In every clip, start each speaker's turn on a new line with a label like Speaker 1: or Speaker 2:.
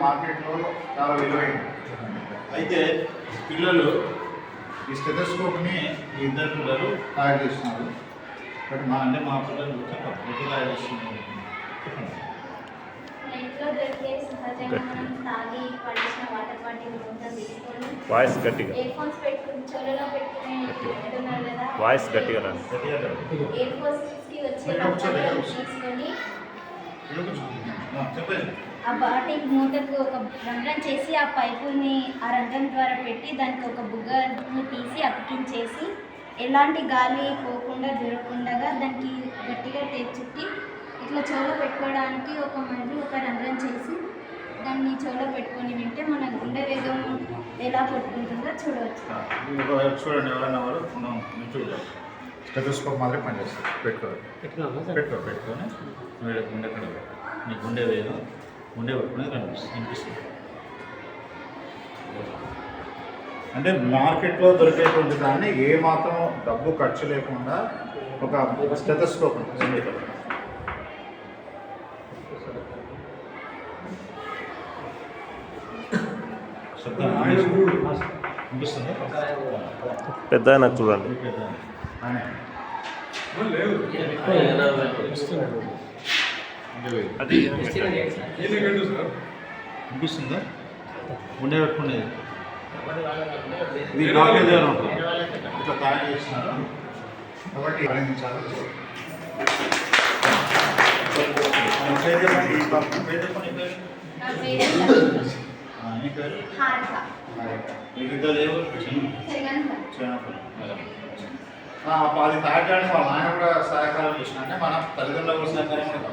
Speaker 1: మార్కెట్లో చాలా విలువైంది. అయితే పిల్లలు ఈ స్టెథోస్కోప్ని ఈ ఇద్దరు పిల్లలు తయారు చేస్తున్నారు. బట్ మా పిల్లలు ఎట్లా తయారు చేస్తున్నారు?
Speaker 2: వాయిస్ గట్టిగా వాయిస్ గట్టిగా
Speaker 3: ఆ బాటిక్ మూటకు ఒక రంధ్రం చేసి ఆ పైపుని ఆ రంధ్రం ద్వారా పెట్టి దానికి ఒక బుగ్గని తీసి అతికించేసి ఎలాంటి గాలి పోకుండా దూరకుండా దానికి గట్టిగా టేప్ చుట్టి ఇట్లా చెవులో పెట్టుకోవడానికి ఒక రంధ్రం చేసి దాన్ని చెవులో పెట్టుకొని వింటే మన గుండె వేగం ఎలా కొట్టుకుంటుందో చూడవచ్చు.
Speaker 1: చూడండి, ఎవరైనా వారు చూడాలి. స్టెథోస్కోప్ మాత్రమే పనిచేస్తుంది. పెట్టుకొని గుండె కడ మీ గుండె వేగం గుండె పట్టుకునేది వినిపిస్తుంది. అంటే మార్కెట్లో దొరికేటువంటి దాన్ని ఏ మాత్రం డబ్బు ఖర్చు లేకుండా ఒక స్టెథోస్కోప్ ఉంటుంది.
Speaker 2: పెద్ద నాకు చూడండి.
Speaker 1: అనిపిస్తుందా? గుండె పెట్టుకునేది ఇది బ్లాకేజ్ ఉంటుంది, ఇట్లా తయారు చేస్తున్నారు కాబట్టి ఆనందించాలి. అది తయారు చేయడానికి వాళ్ళ నాయన కూడా సహాయకారం చేసిన, అంటే మన తల్లిదండ్రుల సహకారం కూడా.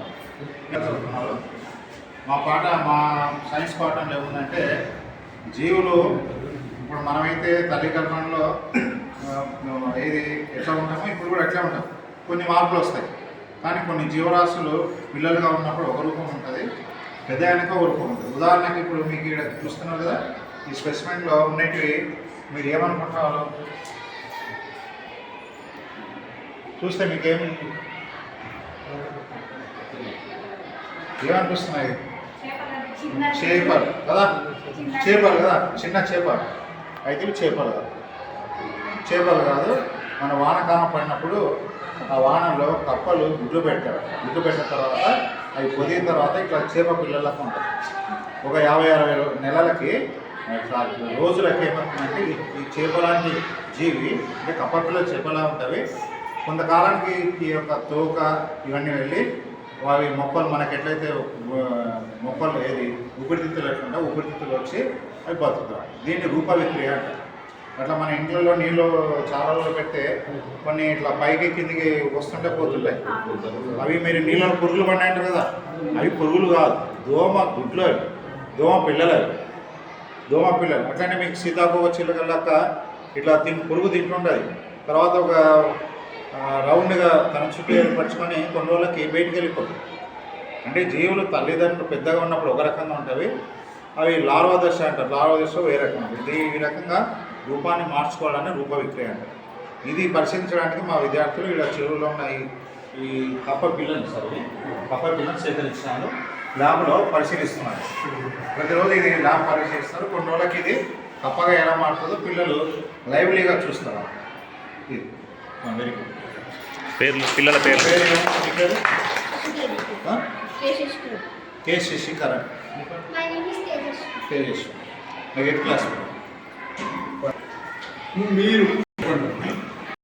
Speaker 1: మా సైన్స్ పాఠంలో ఏముందంటే జీవులు ఇప్పుడు మనమైతే తల్లి గర్భంలో ఏది ఎట్లా ఉంటామో ఇప్పుడు కూడా ఎట్లా ఉంటాం. కొన్ని మార్పులు వస్తాయి, కానీ కొన్ని జీవరాశులు పిల్లలుగా ఉన్నప్పుడు ఒక రూపం ఉంటుంది, పెద్ద అయినాక ఒక రూపం ఉంటుంది. ఉదాహరణకి ఇప్పుడు మీకు ఇక్కడ చూస్తున్నారు కదా, ఈ స్పెసిమెన్లో ఉన్నటివి మీరు ఏమనుకుంటున్నారు? చూస్తే మీకేమి ఏమనిపిస్తున్నాయి? చేపలు కదా, చిన్న చేపలు. అయితే చేపలు కాదు. మన వానకాలం పడినప్పుడు ఆ వానలో కప్పలు గుడ్లు పెడతారు. గుడ్లు పెట్టిన తర్వాత అవి పొదిగిన తర్వాత ఇట్లా చేప పిల్లలకు ఉంటాయి. ఒక 50-60 నెలలకి రోజులకి ఏమవుతుందంటే ఈ చేపలాంటి జీవి, అంటే కప్ప పిల్లలు చేపలా ఉంటాయి. కొంతకాలానికి ఈ యొక్క తోక ఇవన్నీ వెళ్ళి అవి మొక్కలు మనకి ఎట్లయితే మొక్కలు ఏది ఊపిరితిత్తులు ఎట్లుంటే ఊపిరితిత్తులు వచ్చి అవి బతుకుతాయి. దీన్ని రూపవిక్రియ అంటారు. అట్లా మన ఇంట్లో నీళ్ళు చాలలో పెడితే కొన్ని ఇట్లా పైకి కిందికి వస్తుంటే పోతుంటాయి. అవి మీరు నీళ్ళలో పురుగులు పడినాయంటారు కదా, అవి పురుగులు కాదు, దోమ గుడ్లు, దోమ పిల్లలు. అట్లనే మీకు సీతాకోక చిలుకలక్క ఇట్లా పురుగు తింటుంటుంది. తర్వాత ఒక రౌండ్గా తన చుట్టూ ఏర్పరచుకొని కొన్ని రోజులకి బయటికి వెళ్ళిపోతుంది. అంటే జీవులు తల్లిదండ్రులు పెద్దగా ఉన్నప్పుడు ఒక రకంగా ఉంటుంది, అవి లార్వా దశ అంటారు. లార్వా దశ వేరే రకంగా ఉంటుంది. ఈ రకంగా రూపాన్ని మార్చుకోవాలని రూప విక్రియ అంటారు. ఇది పరిశీలించడానికి మా విద్యార్థులు ఇక్కడ చెరువులో ఉన్న ఈ కప్ప పిల్లలు సేకరించినారు, ల్యాబ్లో పరిశీలిస్తున్నారు. ప్రతిరోజు ఇది ల్యాబ్ పరిశీలిస్తారు. కొన్ని రోజులకి ఇది కప్పగా ఎలా మారుతుందో పిల్లలు లైవ్లీగా చూస్తారు. ఇది వెరీ గుడ్.
Speaker 2: పిల్లల పేరు
Speaker 1: కే శశికరణ్, తేజస్వి, 8th క్లాస్. మీరు